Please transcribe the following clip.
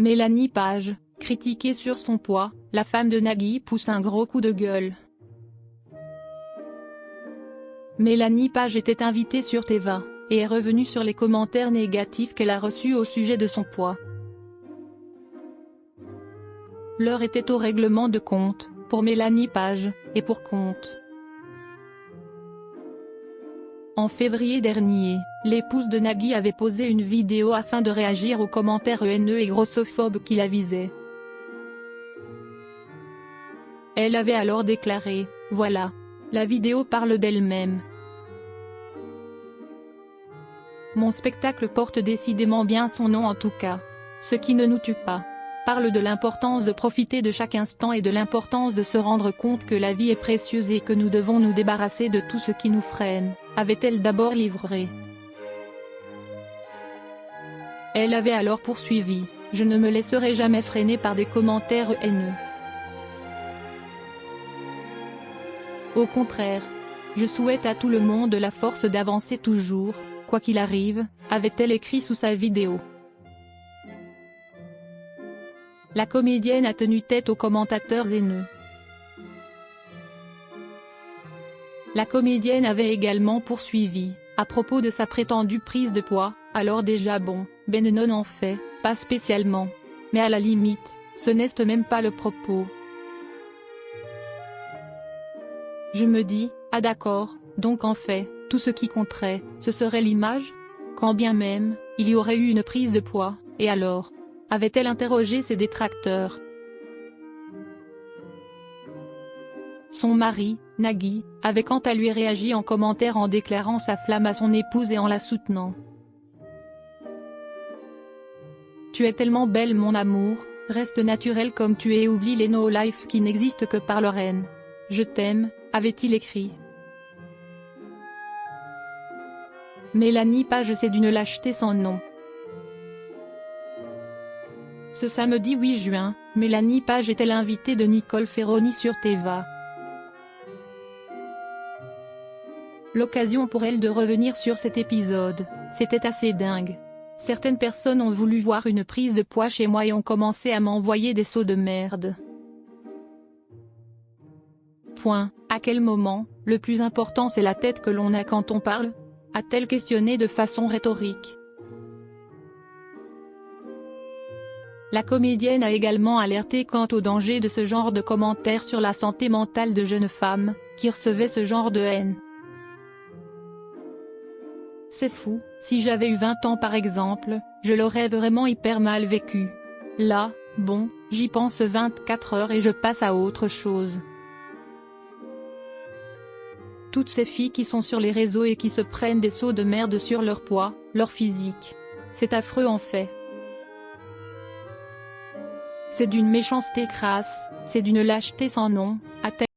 Mélanie Page, critiquée sur son poids, la femme de Nagui pousse un gros coup de gueule. Mélanie Page était invitée sur Téva, et est revenue sur les commentaires négatifs qu'elle a reçus au sujet de son poids. L'heure était au règlement de compte, pour Mélanie Page, et pour compte. En février dernier, l'épouse de Nagui avait posé une vidéo afin de réagir aux commentaires haineux et grossophobes qui la visaient. Elle avait alors déclaré « Voilà. La vidéo parle d'elle-même. Mon spectacle porte décidément bien son nom en tout cas. Ce qui ne nous tue pas. Parle de l'importance de profiter de chaque instant et de l'importance de se rendre compte que la vie est précieuse et que nous devons nous débarrasser de tout ce qui nous freine », avait-elle d'abord livré. Elle avait alors poursuivi « Je ne me laisserai jamais freiner par des commentaires haineux. Au contraire, je souhaite à tout le monde la force d'avancer toujours, quoi qu'il arrive », avait-elle écrit sous sa vidéo. La comédienne a tenu tête aux commentateurs haineux. La comédienne avait également poursuivi, à propos de sa prétendue prise de poids, alors déjà bon, ben non en fait, pas spécialement. Mais à la limite, ce n'est même pas le propos. Je me dis, ah d'accord, donc en fait, tout ce qui compterait, ce serait l'image ? Quand bien même, il y aurait eu une prise de poids, et alors ? Avait-elle interrogé ses détracteurs. Son mari, Nagui, avait quant à lui réagi en commentaire en déclarant sa flamme à son épouse et en la soutenant. « Tu es tellement belle mon amour, reste naturelle comme tu es et oublie les no-life qui n'existent que par leur haine. Je t'aime », avait-il écrit. Mélanie Page, c'est d'une lâcheté sans nom. Ce samedi 8 juin, Mélanie Page était l'invitée de Nicole Ferroni sur Téva. L'occasion pour elle de revenir sur cet épisode, c'était assez dingue. Certaines personnes ont voulu voir une prise de poids chez moi et ont commencé à m'envoyer des seaux de merde. Point. À quel moment, le plus important c'est la tête que l'on a quand on parle ? A-t-elle questionné de façon rhétorique. La comédienne a également alerté quant au danger de ce genre de commentaires sur la santé mentale de jeunes femmes, qui recevaient ce genre de haine. C'est fou, si j'avais eu 20 ans par exemple, je l'aurais vraiment hyper mal vécu. Là, bon, j'y pense 24 heures et je passe à autre chose. Toutes ces filles qui sont sur les réseaux et qui se prennent des seaux de merde sur leur poids, leur physique. C'est affreux en fait. C'est d'une méchanceté crasse, c'est d'une lâcheté sans nom, a-t-elle